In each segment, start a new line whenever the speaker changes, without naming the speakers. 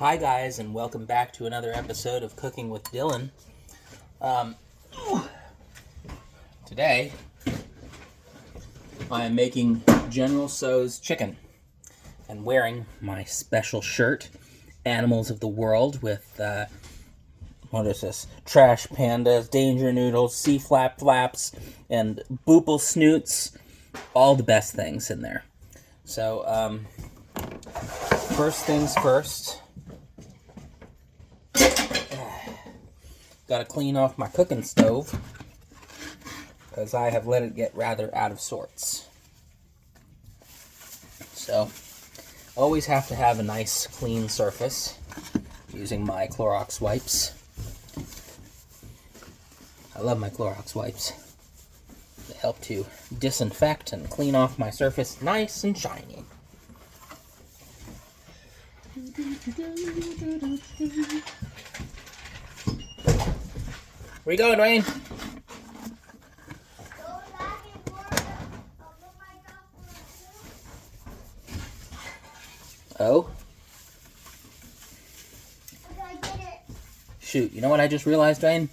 Hi guys, and welcome back to another episode of Cooking with Dylan. Today, I am making General Tso's chicken and wearing my special shirt, Animals of the World, with, what is this? Trash pandas, danger noodles, sea flap flaps, and boople snoots. All the best things in there. So, first things first. Gotta clean off my cooking stove because I have let it get rather out of sorts. So, always have to have a nice clean surface using my Clorox wipes. I love my Clorox wipes. They help to disinfect and clean off my surface nice and shiny. Where you going, Dwayne? Oh? Shoot, you know what I just realized, Dwayne?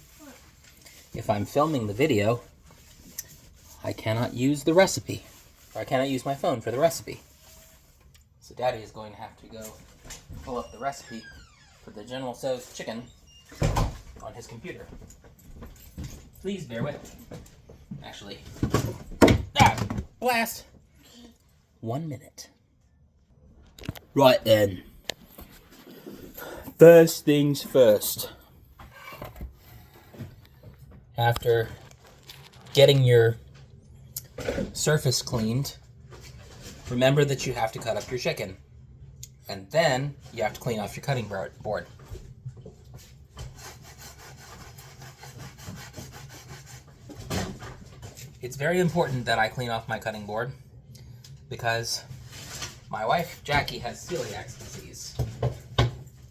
If I'm filming the video, I cannot use the recipe. Or I cannot use my phone for the recipe. So Daddy is going to have to go pull up the recipe for the General Tso's chicken on his computer. Please bear with me. Actually, blast! 1 minute. Right then. First things first. After getting your surface cleaned, remember that you have to cut up your chicken. And then you have to clean off your cutting board. It's very important that I clean off my cutting board because my wife, Jackie, has celiac disease.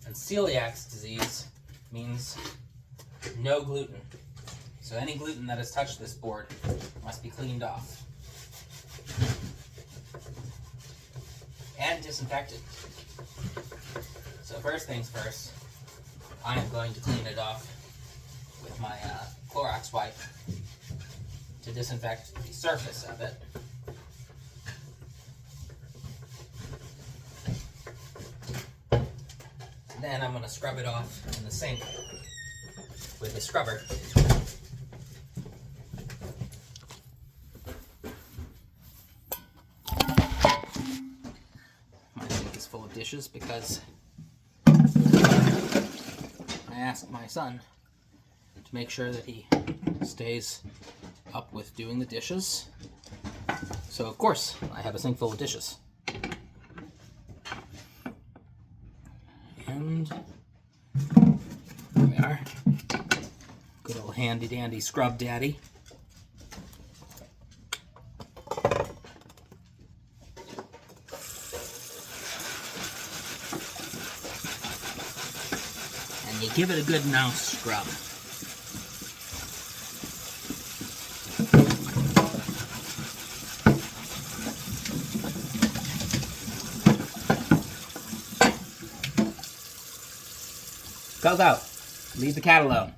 And celiac disease means no gluten. So any gluten that has touched this board must be cleaned off and disinfected. So first things first, I am going to clean it off with my Clorox wipe to disinfect the surface of it. Then I'm going to scrub it off in the sink with a scrubber. My sink is full of dishes because I asked my son to make sure that he stays up with doing the dishes. So of course, I have a sink full of dishes. And there we are. Good old handy dandy scrub daddy. And you give it a good nice scrub. Go. Leave the cat alone.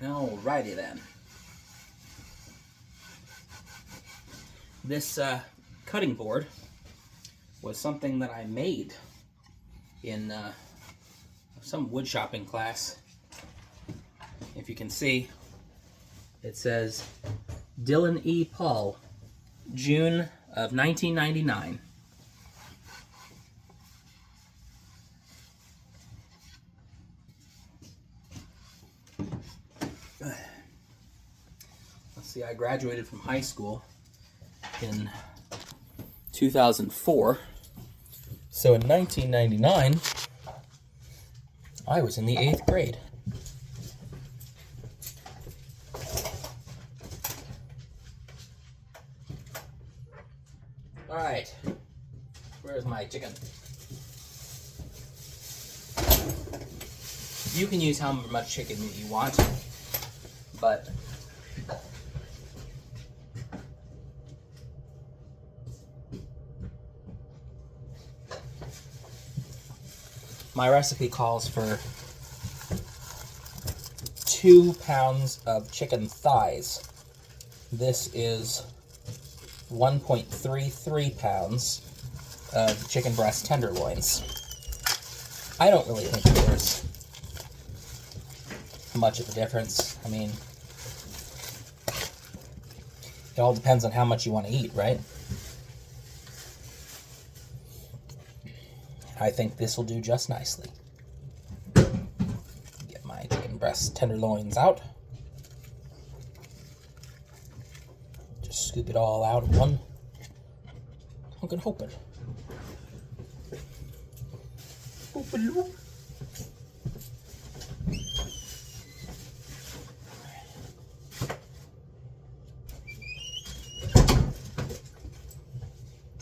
Alrighty then. This cutting board was something that I made in some wood shopping class. If you can see, it says Dylan E. Paul, June of 1999. Let's see, I graduated from high school in 2004. So in 1999, I was in the 8th grade. Alright, where's my chicken? You can use how much chicken meat you want, but my recipe calls for 2 pounds of chicken thighs. This is 1.33 pounds of chicken breast tenderloins. I don't really think there's much of a difference. I mean, it all depends on how much you want to eat, right? I think this will do just nicely. Get my chicken breast tenderloins out. Just scoop it all out in one. Hunkin' hopin'. Oop-a-loop.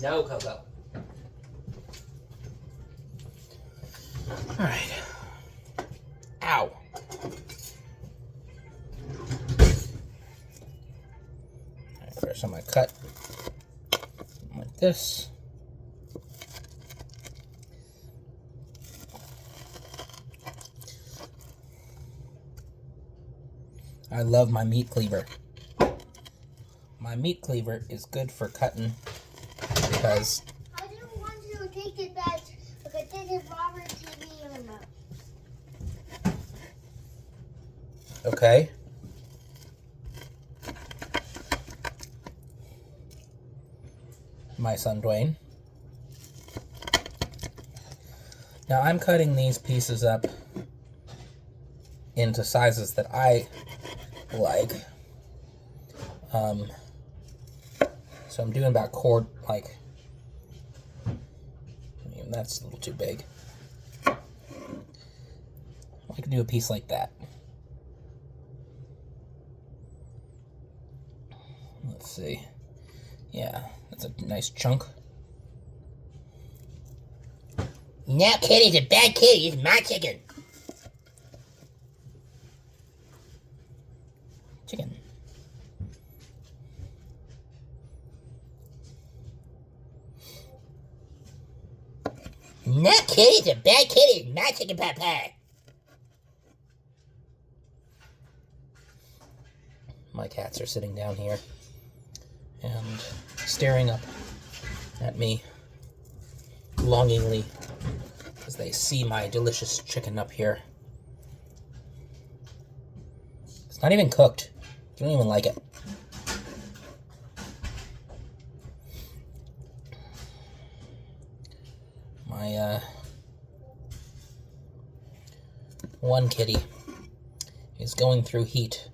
No, Coco. Alright. Ow. Alright, first I'm going to cut like this. I love my meat cleaver. My meat cleaver is good for cutting because
I didn't want you to take it back because this is Robert TV remote.
okay. My son Dwayne. Now I'm cutting these pieces up into sizes that I like. So I'm doing about that's a little too big. I can do a piece like that. Let's see. Yeah, that's a nice chunk.
No, Kitty's a bad kitty. It's my chicken.
Chicken.
No, Kitty's a bad kitty. It's my chicken, Papa.
My cats are sitting down here and staring up at me longingly as they see my delicious chicken up here. It's not even cooked. You don't even like it. My one kitty is going through heat,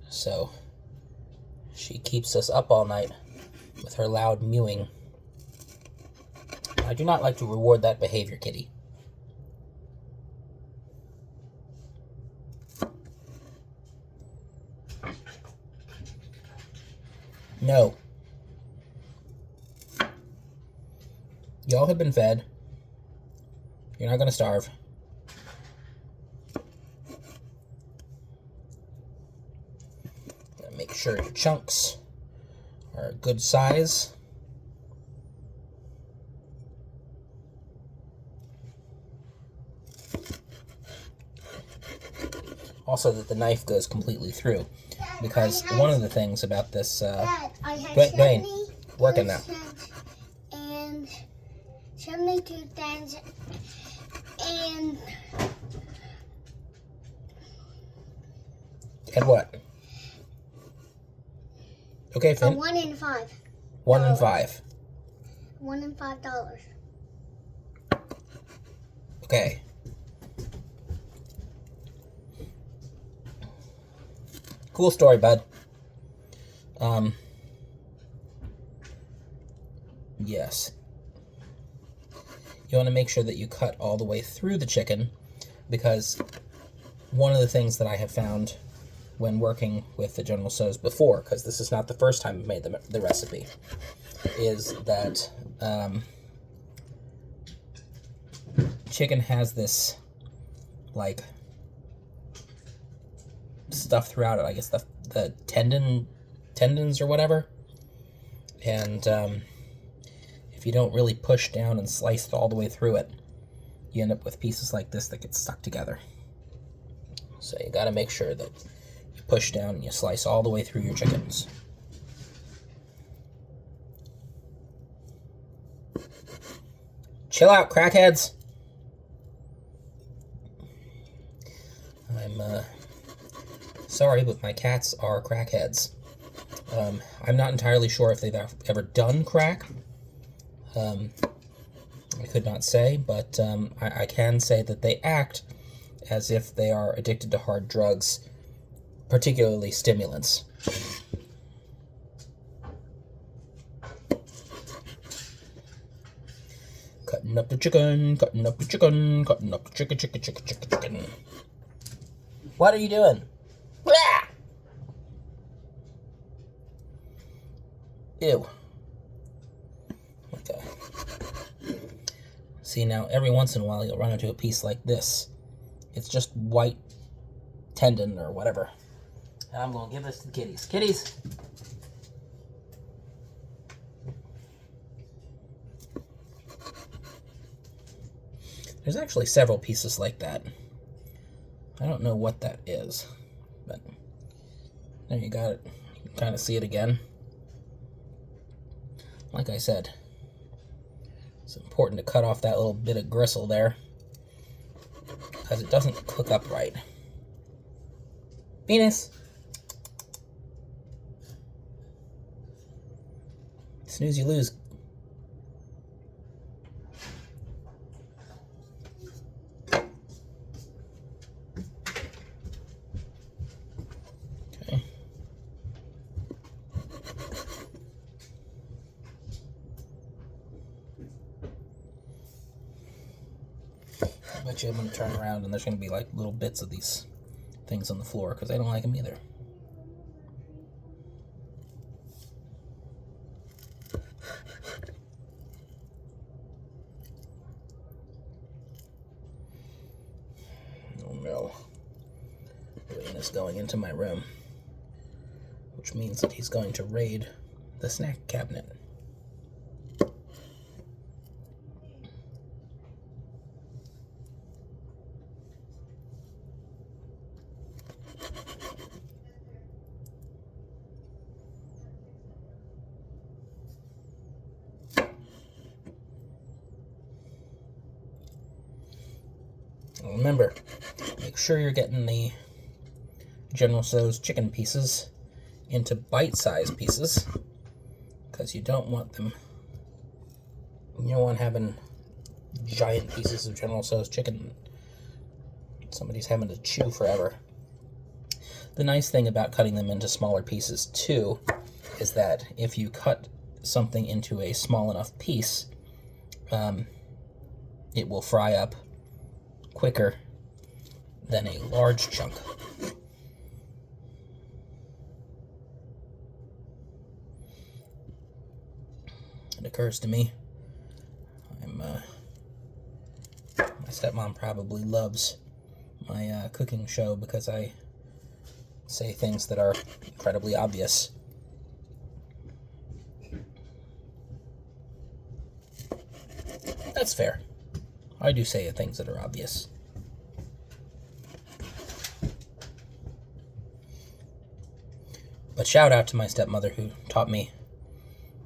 so she keeps us up all night with her loud mewing. I do not like to reward that behavior, kitty. No. Y'all have been fed. You're not going to starve. Gotta make sure your chunks are a good size. Also that the knife goes completely through. Because one of the things about this...
Dad, I had
Dwayne,
70
working now.
cents and 72 cents and
And what? Okay, Finn.
1 and 5.
1 and 5.
$1 and $5.
Okay. Cool story, bud. Yes. You want to make sure that you cut all the way through the chicken, because one of the things that I have found when working with the General Tso's before, because this is not the first time I've made the recipe, is that chicken has this, like, stuff throughout it. I guess the tendons or whatever. And if you don't really push down and slice it all the way through it, you end up with pieces like this that get stuck together. So you got to make sure that you push down and you slice all the way through your chickens. Chill out, crackheads. I'm sorry, but my cats are crackheads. I'm not entirely sure if they've ever done crack. I could not say, but I can say that they act as if they are addicted to hard drugs, particularly stimulants. Cutting up the chicken, cutting up the chicken, cutting up the chicken. What are you doing? Blah! Ew. Okay. See, now every once in a while you'll run into a piece like this. It's just white tendon or whatever. And I'm going to give this to the kitties. Kitties! There's actually several pieces like that. I don't know what that is, but there you got it. You can kind of see it again. Like I said, it's important to cut off that little bit of gristle there because it doesn't cook up right. Venus! Snooze, you lose. Okay. I bet you I'm going to turn around and there's going to be like little bits of these things on the floor because I don't like them either. Oh no. Wayne is going into my room, which means that he's going to raid the snack cabinet. Remember, make sure you're getting the General Tso's chicken pieces into bite-sized pieces, because you don't want them, you don't want having giant pieces of General Tso's chicken somebody's having to chew forever. The nice thing about cutting them into smaller pieces too is that if you cut something into a small enough piece, it will fry up quicker than a large chunk. It occurs to me, my stepmom probably loves my cooking show because I say things that are incredibly obvious. That's fair. I do say things that are obvious. But shout out to my stepmother who taught me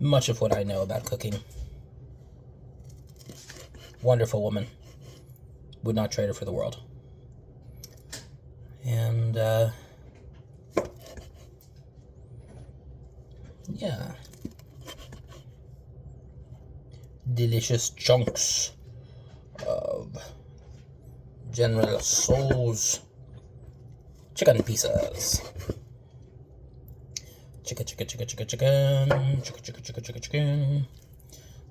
much of what I know about cooking. Wonderful woman. Would not trade her for the world. And, yeah. Delicious chunks of General Tso's chicken pieces. Chicken.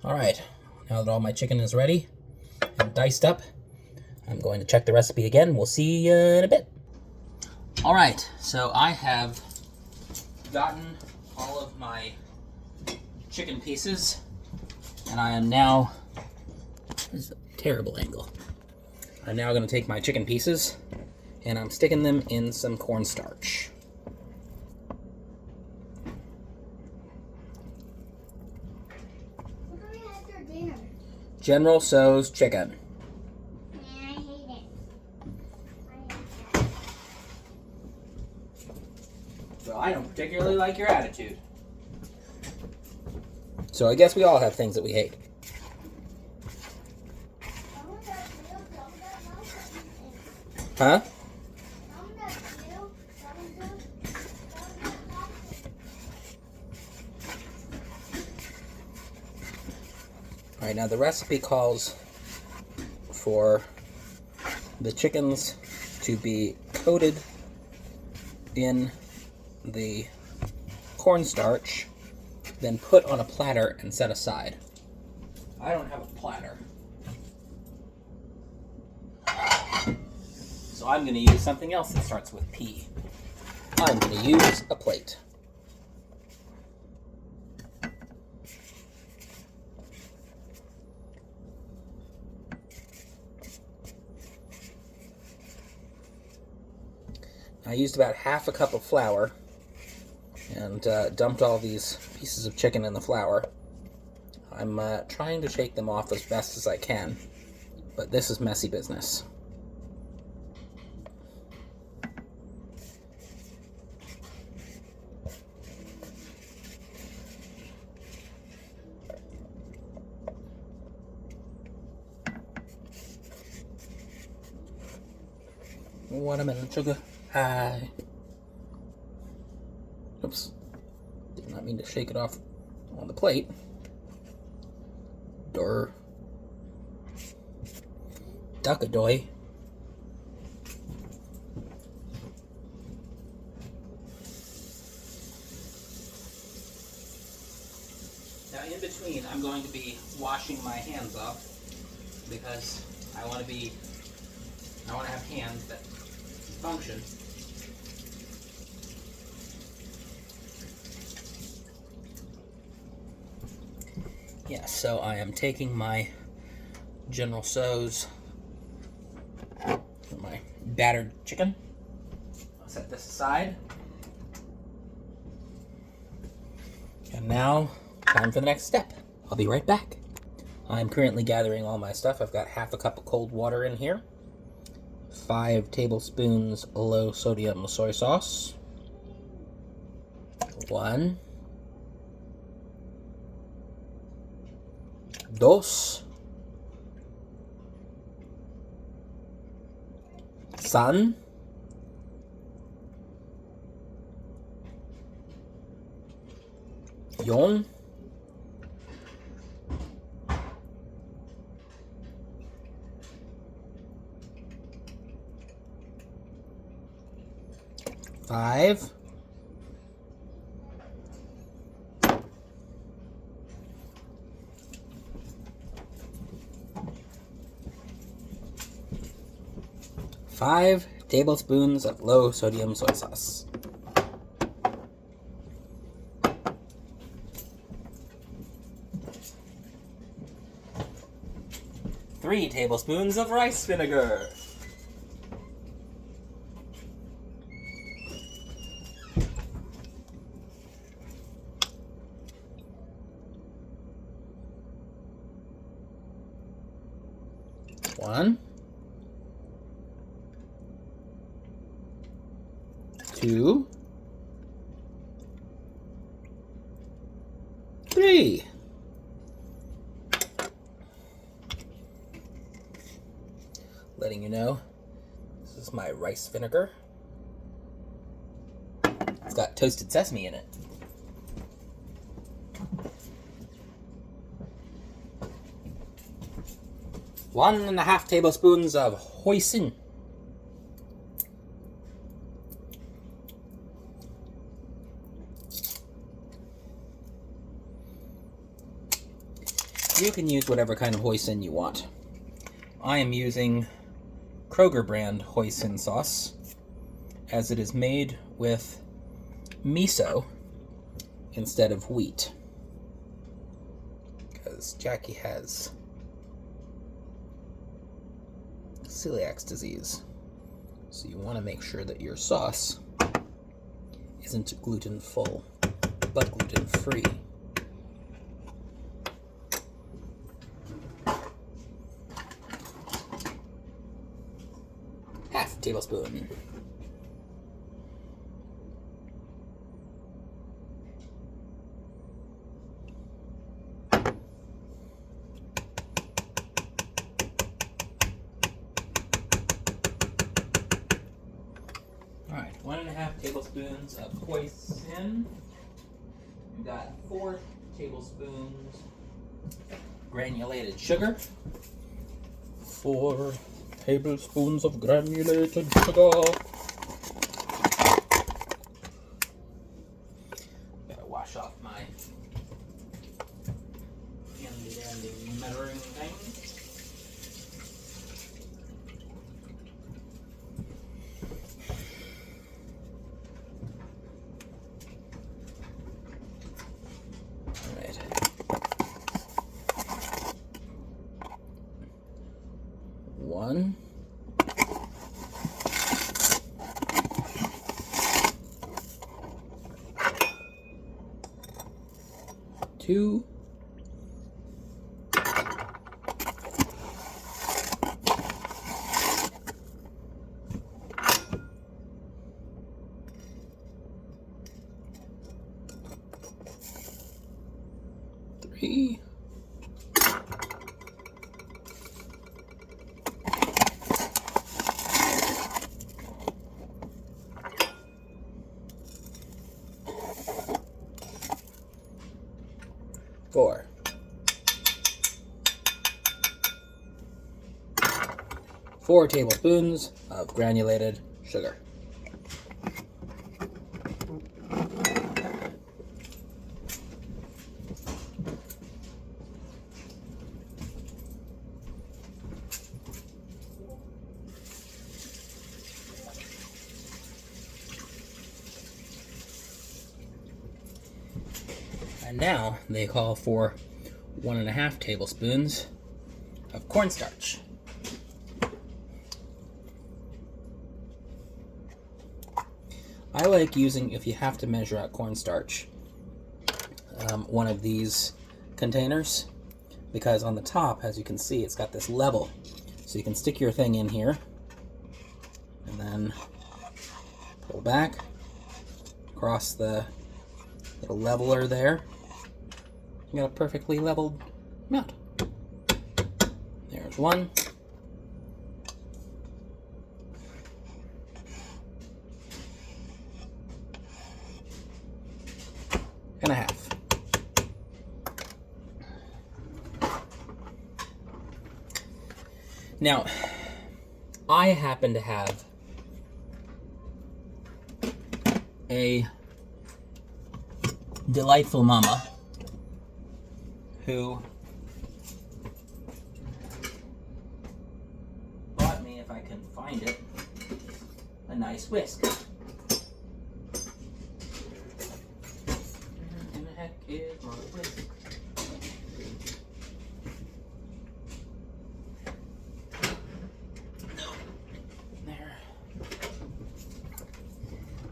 Alright, now that all my chicken is ready and diced up, I'm going to check the recipe again. We'll see you in a bit. Alright, so I have gotten all of my chicken pieces, and I am now, this is a terrible angle. I'm now going to take my chicken pieces, and I'm sticking them in some cornstarch.
What do we have for dinner?
General Tso's chicken. I don't particularly like your attitude. So I guess we all have things that we hate. Huh? Alright, now the recipe calls for the chickens to be coated in the cornstarch, then put on a platter and set aside. I don't have a platter, so I'm going to use something else that starts with P. I'm going to use a plate. I used about half a cup of flour and dumped all these pieces of chicken in the flour. I'm trying to shake them off as best as I can, but this is messy business. Watermelon sugar high. Oops. Did not mean to shake it off on the plate. Durr. Duckadoy. Now in between, I'm going to be washing my hands off because I want to have hands that function. Yeah, so I am taking my General Tso's, my battered chicken. I'll set this aside. And now, time for the next step. I'll be right back. I'm currently gathering all my stuff. I've got half a cup of cold water in here. 5 tablespoons low sodium soy sauce. 1, 2, 3, 4, 5, 5 tablespoons of low sodium soy sauce. 3 tablespoons of rice vinegar. 1, 2, 3. Letting you know, this is my rice vinegar. It's got toasted sesame in it. One and a half tablespoons of hoisin. You can use whatever kind of hoisin you want. I am using Kroger brand hoisin sauce, as it is made with miso instead of wheat, because Jackie has celiac disease, so you want to make sure that your sauce isn't gluten-full, but gluten-free. Half tablespoon. 1.5 tablespoons of hoisin. We've got 4 tablespoons granulated sugar. 4 tablespoons of granulated sugar. Gotta wash off my handy dandy measuring thing. Alright. 1. 2. 3. 4. 4 tablespoons of granulated sugar. And now they call for 1.5 tablespoons of cornstarch. I like using, if you have to measure out cornstarch, one of these containers, because on the top, as you can see, it's got this level. So you can stick your thing in here and then pull back across the little leveler there. You got a perfectly leveled amount. There's 1. And a half. Now, I happen to have a delightful mama who bought me, if I can find it, a nice whisk. Where in the heck is my whisk? There.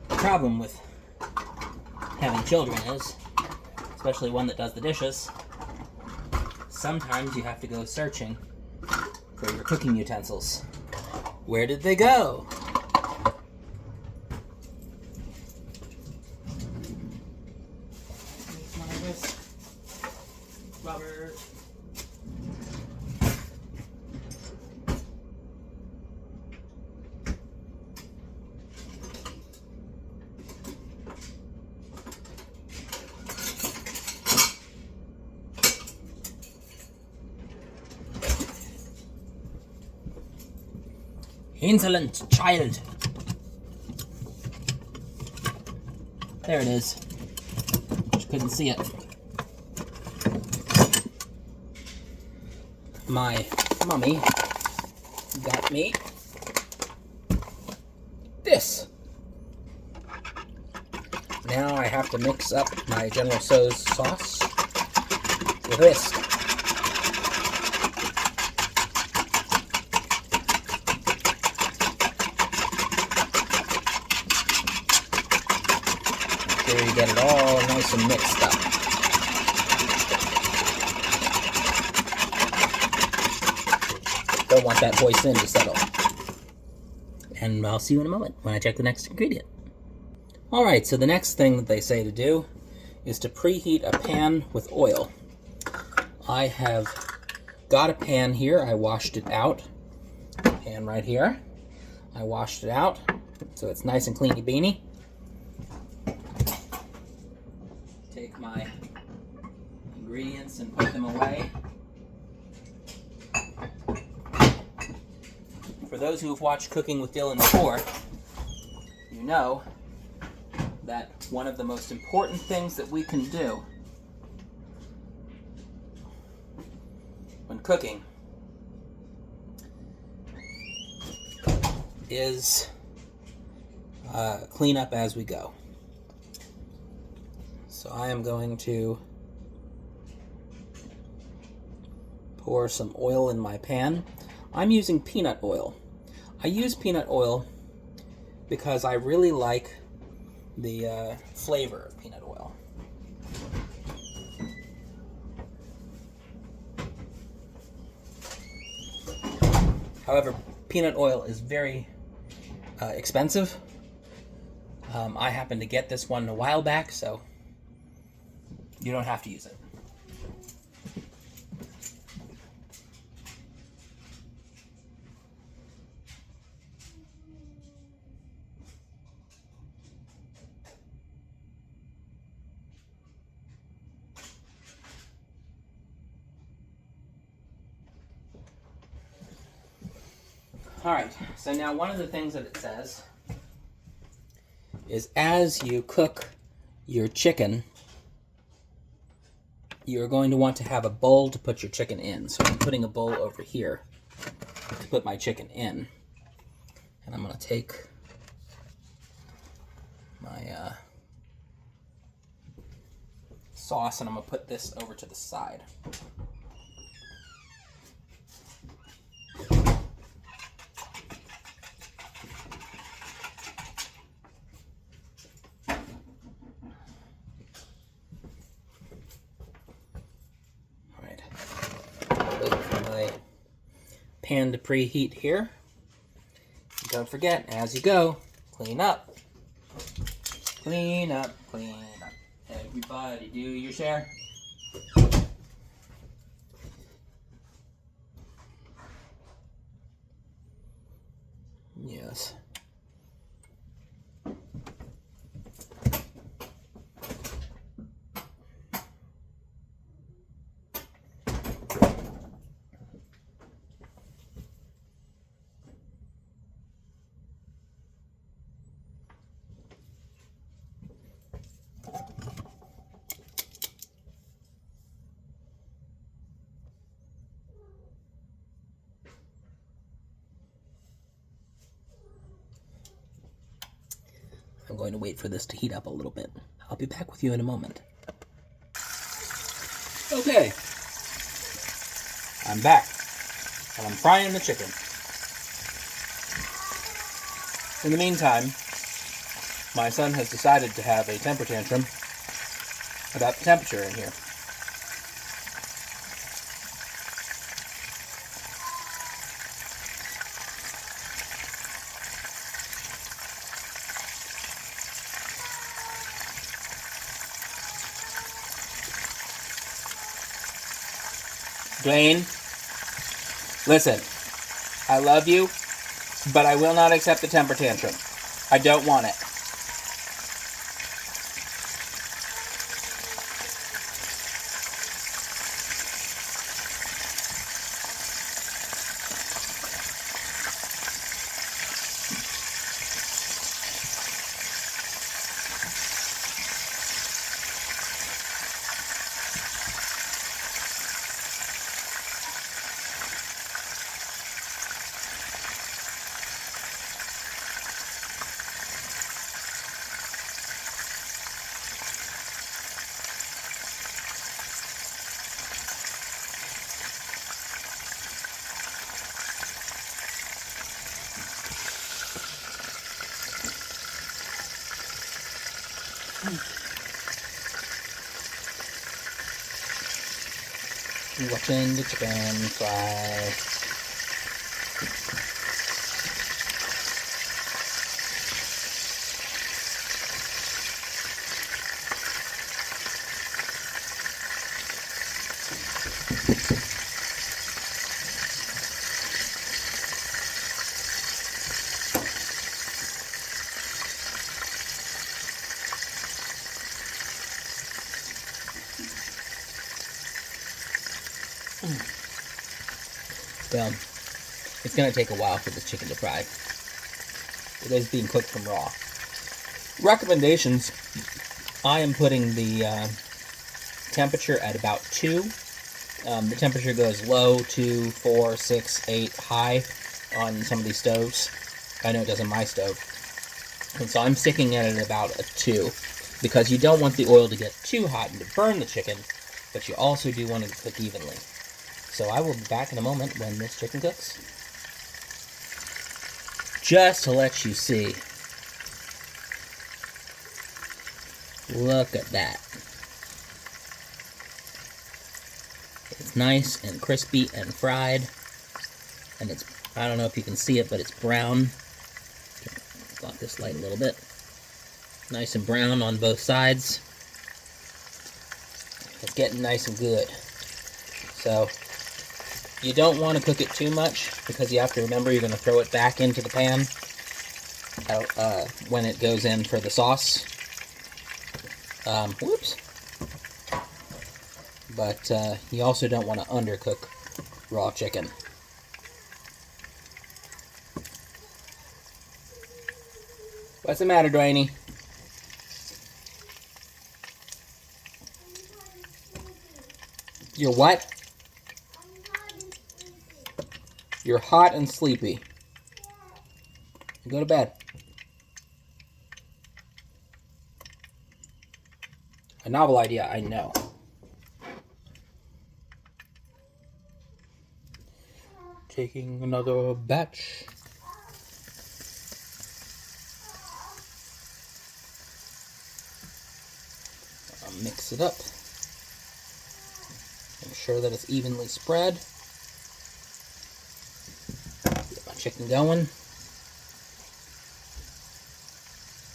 The problem with having children is, especially one that does the dishes, sometimes you have to go searching for your cooking utensils. Where did they go? My whisk. Robert. Insolent child. There it is. Just couldn't see it. My mommy got me this. Now I have to mix up my General Tso's sauce with this. There you get it all nice and mixed up. Don't want that hoisin to settle. And I'll see you in a moment when I check the next ingredient. Alright, so the next thing that they say to do is to preheat a pan with oil. I have got a pan here. I washed it out. Pan right here. I washed it out, so it's nice and cleany beany. ingredients and put them away. For those who have watched Cooking with Dylan before, you know that one of the most important things that we can do when cooking is clean up as we go. So I am going to pour some oil in my pan. I'm using peanut oil. I use peanut oil because I really like the flavor of peanut oil. However, peanut oil is very expensive. I happened to get this one a while back, so you don't have to use it. Alright, so now one of the things that it says is as you cook your chicken, you're going to want to have a bowl to put your chicken in. So I'm putting a bowl over here to put my chicken in. And I'm going to take my sauce and I'm going to put this over to the side. Pan to preheat here. Don't forget, as you go, clean up. Clean up, clean up. Everybody do your share. Yes. I'm going to wait for this to heat up a little bit. I'll be back with you in a moment. Okay. I'm back. And I'm frying the chicken. In the meantime, my son has decided to have a temper tantrum about the temperature in here. Dwayne, listen, I love you, but I will not accept the temper tantrum. I don't want it. Watching the chicken fry. Well, it's going to take a while for the chicken to fry. It is being cooked from raw. Recommendations, I am putting the temperature at about 2. The temperature goes low, 2, 4, 6, 8, high on some of these stoves. I know it does on my stove. And so I'm sticking it at about a 2, because you don't want the oil to get too hot and to burn the chicken, but you also do want it to cook evenly. So I will be back in a moment when this chicken cooks. Just to let you see. Look at that. It's nice and crispy and fried. And it's, I don't know if you can see it, but it's brown. Block this light a little bit. Nice and brown on both sides. It's getting nice and good. So, you don't want to cook it too much, because you have to remember you're going to throw it back into the pan when it goes in for the sauce. Whoops. But you also don't want to undercook raw chicken. What's the matter, Dwayne? You're what? You're hot and sleepy. Go to bed. A novel idea, I know. Taking another batch. I'll mix it up. Make sure that it's evenly spread. Get my chicken going.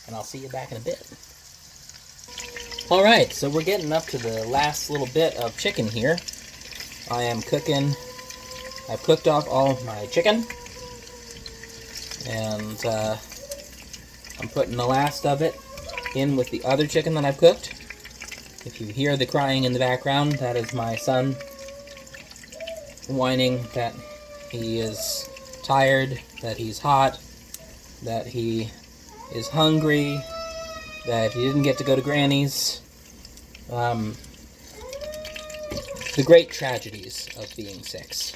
And I'll see you back in a bit. Alright, so we're getting up to the last little bit of chicken here. I am cooking. I've cooked off all of my chicken. And I'm putting the last of it in with the other chicken that I've cooked. If you hear the crying in the background, that is my son whining that he is tired, that he's hot, that he is hungry, that he didn't get to go to Granny's. The great tragedies of being 6.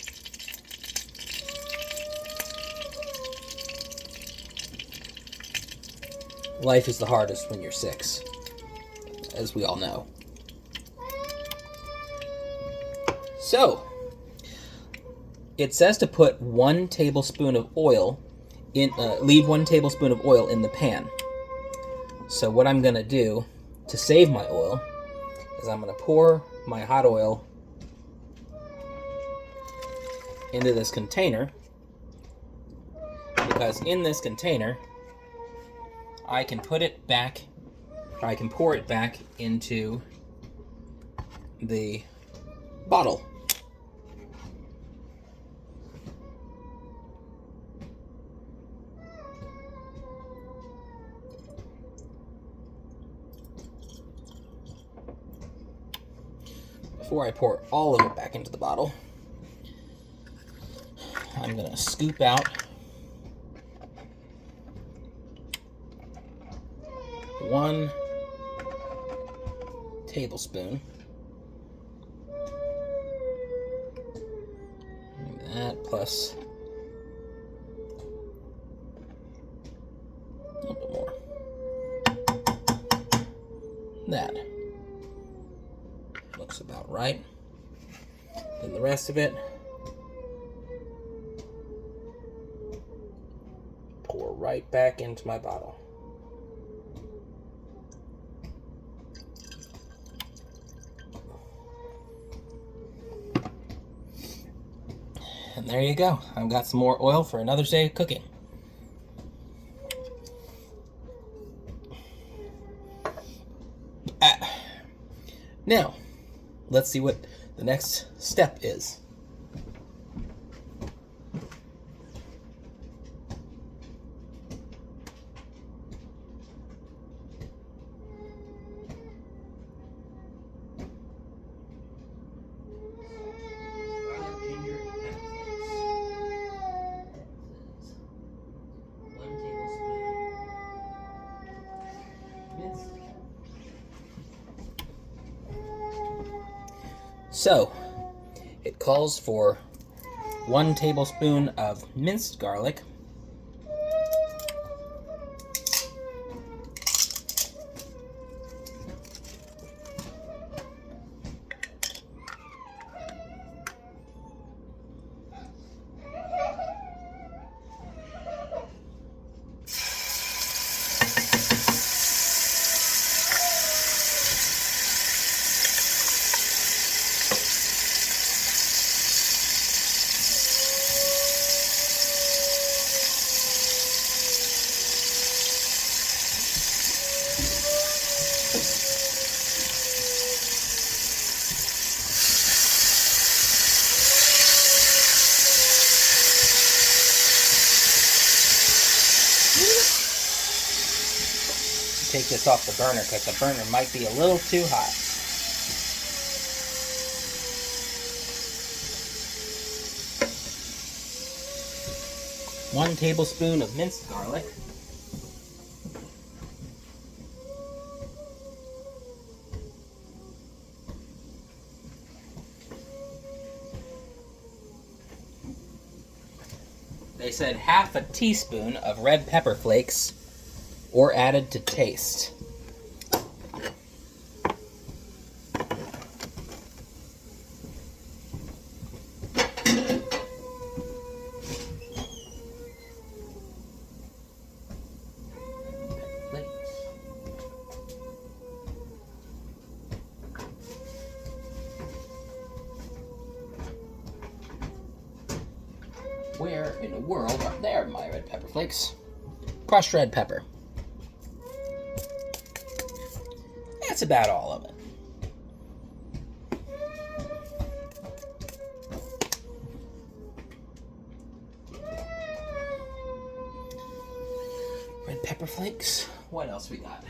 Life is the hardest when you're 6, as we all know. So, it says to put 1 tablespoon of oil in, leave 1 tablespoon of oil in the pan. So what I'm gonna do to save my oil is I'm gonna pour my hot oil into this container, because in this container I can put it back, or I can pour it back into the bottle. Before I pour all of it back into the bottle, I'm going to scoop out 1 tablespoon. That plus a little bit more. That looks about right. Then the rest of it, pour right back into my bottle. And there you go. I've got some more oil for another day of cooking. Now, let's see what the next step is. So, it calls for 1 tablespoon of minced garlic, take this off the burner because the burner might be a little too hot. One tablespoon of minced garlic. They said half a teaspoon of red pepper flakes or added to taste. Where in the world are there my red pepper flakes? Crushed red pepper. That's about all of it. Red pepper flakes. What else we got?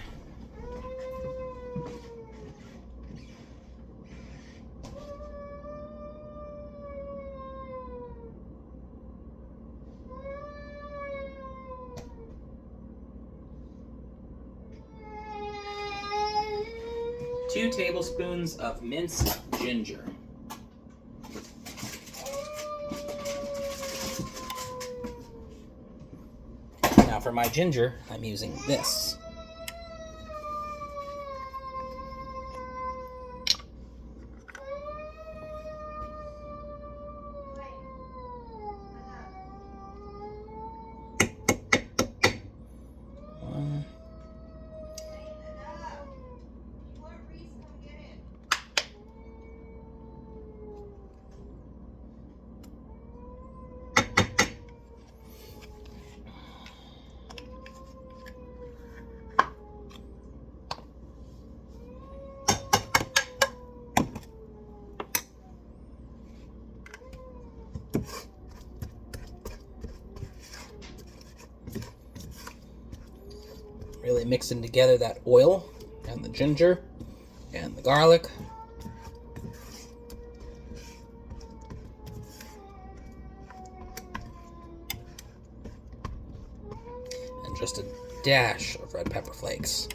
Two tablespoons of minced ginger. Now for my ginger, I'm using this. Really mixing together that oil and the ginger and the garlic. And just a dash of red pepper flakes.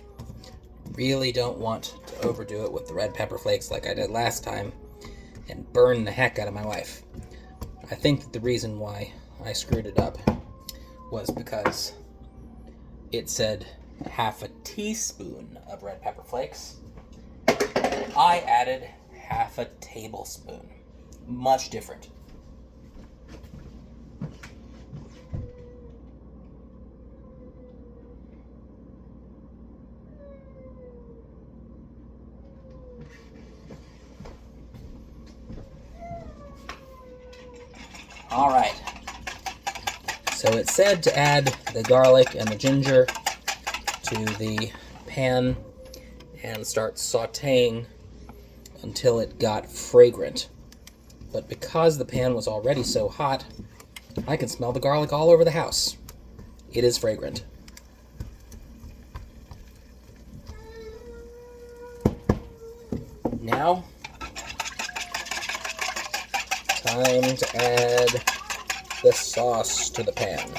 Really don't want to overdo it with the red pepper flakes like I did last time and burn the heck out of my wife. I think that the reason why I screwed it up was because it said half a teaspoon of red pepper flakes. I added half a tablespoon. Much different. All right. So it said to add the garlic and the ginger to the pan and start sauteing until it got fragrant. But because the pan was already so hot, I can smell the garlic all over the house. It is fragrant. Now, time to add the sauce to the pan.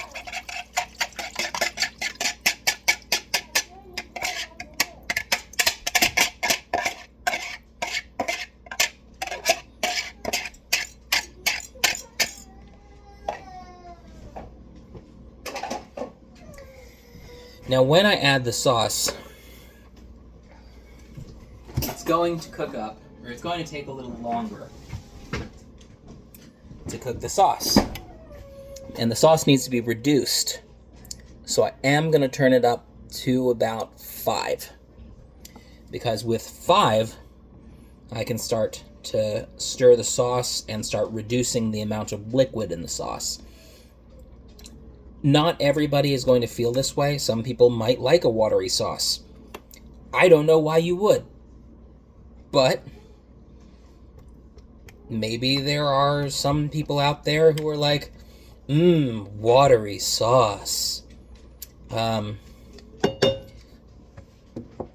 Now when I add the sauce, it's going to cook up, or it's going to take a little longer to cook the sauce. And the sauce needs to be reduced. So I am going to turn it up to about 5. Because with 5, I can start to stir the sauce and start reducing the amount of liquid in the sauce. Not everybody is going to feel this way. Some people might like a watery sauce. I don't know why you would. But maybe there are some people out there who are like, watery sauce.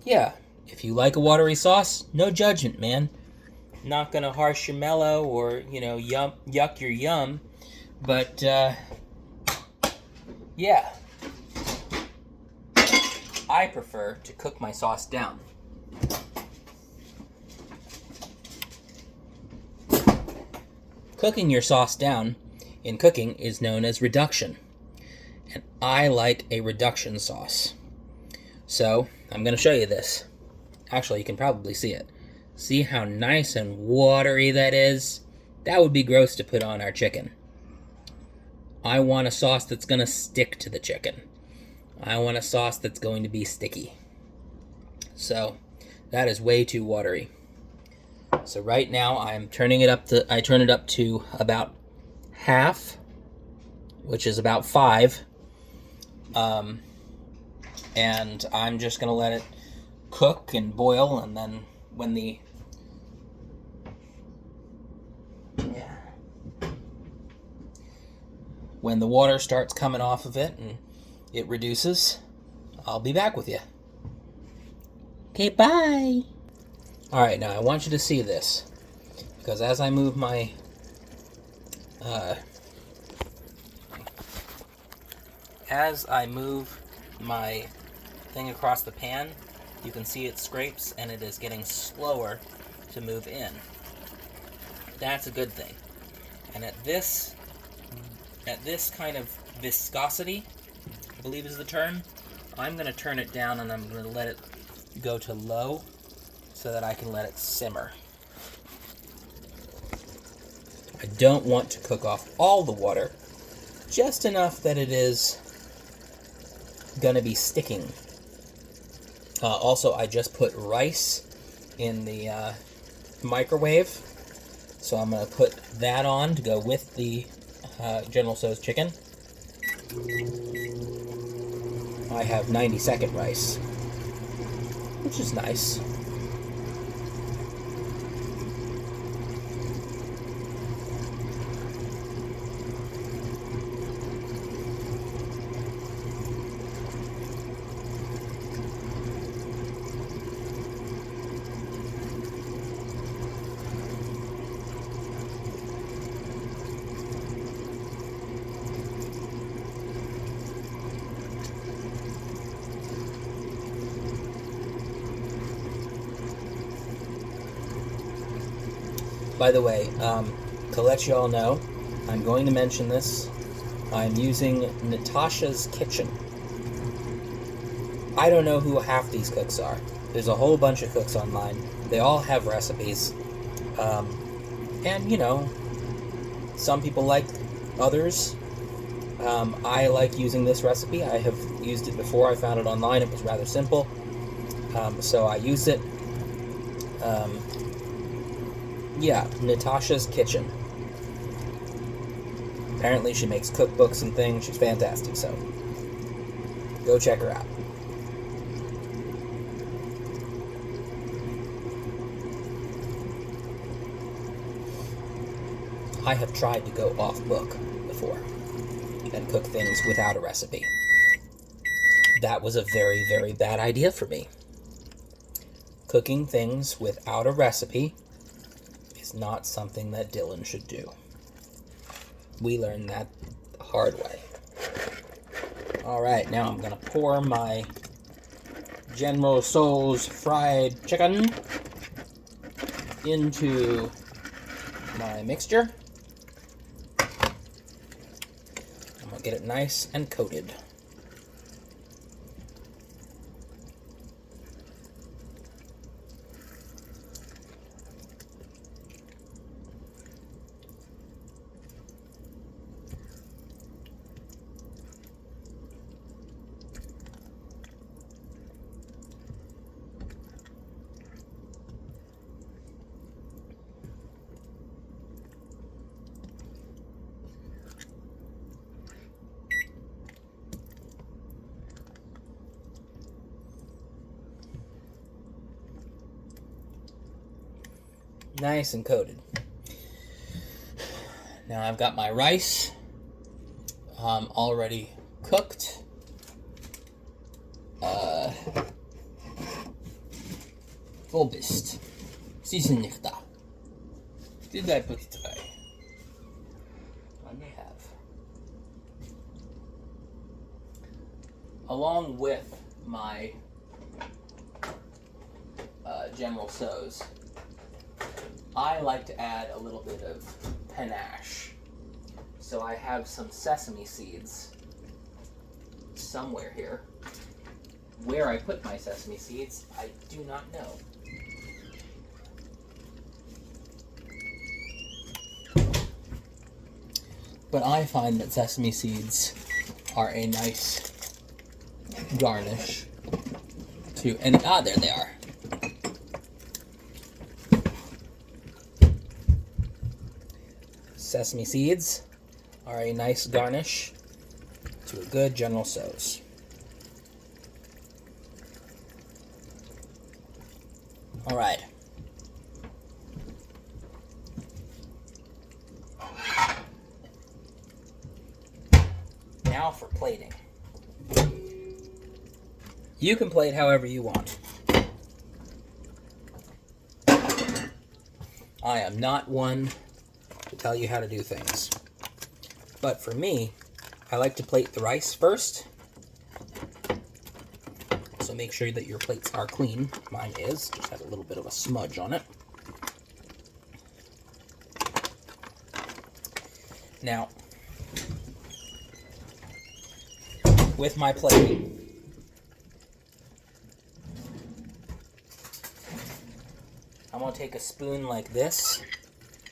Yeah, if you like a watery sauce, no judgment, man. Not gonna harsh your mellow or, yuck your yum. But, yeah. I prefer to cook my sauce down. Cooking your sauce down in cooking is known as reduction. And I like a reduction sauce. So, I'm going to show you this. Actually, you can probably see it. See how nice and watery that is? That would be gross to put on our chicken. I want a sauce that's going to stick to the chicken. I want a sauce that's going to be sticky. So, that is way too watery. So right now I turn it up to about half, which is about 5. And I'm just going to let it cook and boil, and then when the water starts coming off of it and it reduces, I'll be back with you. Okay, bye! Alright, now I want you to see this, because as I move my thing across the pan, you can see it scrapes and it is getting slower to move in. That's a good thing. And at this kind of viscosity, I believe is the term, I'm going to turn it down and I'm going to let it go to low so that I can let it simmer. I don't want to cook off all the water, just enough that it is going to be sticking. Also, I just put rice in the microwave, so I'm going to put that on to go with the General Tso's chicken. I have 90-second rice, which is nice. By the way, to let you all know, I'm going to mention this. I'm using Natasha's Kitchen. I don't know who half these cooks are. There's a whole bunch of cooks online. They all have recipes. And, some people like others. I like using this recipe. I have used it before. I found it online. It was rather simple. So I used it. Yeah, Natasha's Kitchen. Apparently she makes cookbooks and things. She's fantastic, so go check her out. I have tried to go off book before and cook things without a recipe. That was a very, very bad idea for me. Cooking things without a recipe is not something that Dylan should do. We learned that the hard way. Alright, now I'm going to pour my General Tso's fried chicken into my mixture. I'm going to get it nice and coated. Nice and coated. Now I've got my rice already cooked. Vorbist. Sie sind nicht da. Did I put it away? I may have. Along with my General Tso's, I like to add a little bit of panache. So I have some sesame seeds somewhere here. Where I put my sesame seeds, I do not know. But I find that sesame seeds are a nice garnish to, and there they are. Sesame seeds are a nice garnish to a good General Tso's. All right. Now for plating. You can plate however you want. I am not one to tell you how to do things. But for me, I like to plate the rice first. So make sure that your plates are clean. Mine is. Just have a little bit of a smudge on it. Now, with my plating, I'm going to take a spoon like this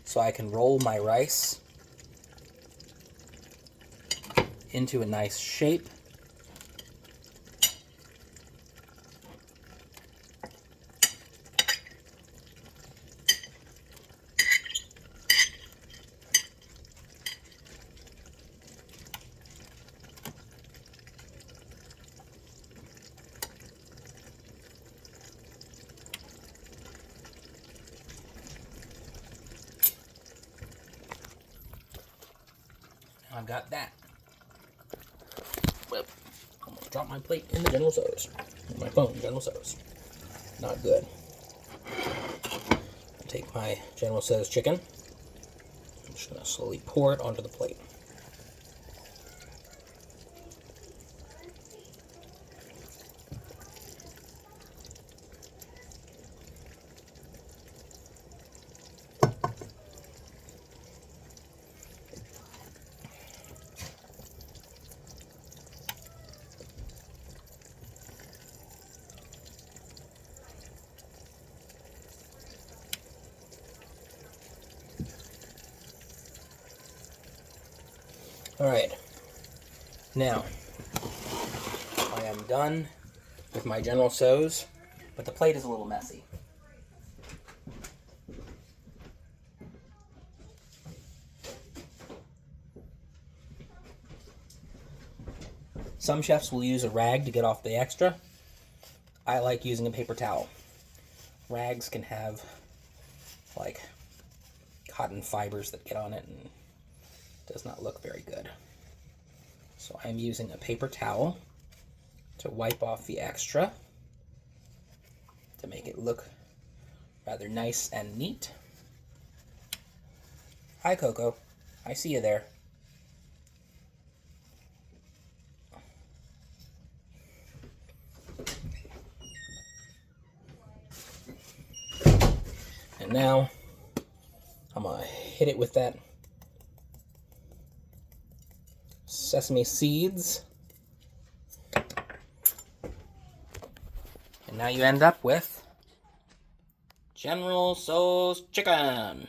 so I can roll my rice into a nice shape. I've got that. Well, I'm gonna drop my plate in the General Tso's. My phone, General Tso's. Not good. I'll take my General Tso's chicken. I'm just gonna slowly pour it onto the plate. Alright, now I am done with my General Tso's, but the plate is a little messy. Some chefs will use a rag to get off the extra. I like using a paper towel. Rags can have like cotton fibers that get on it and does not look very good. So I'm using a paper towel to wipe off the extra to make it look rather nice and neat. Hi, Coco. I see you there. And now I'm gonna hit it with that sesame seeds. And now you end up with General Tso's chicken.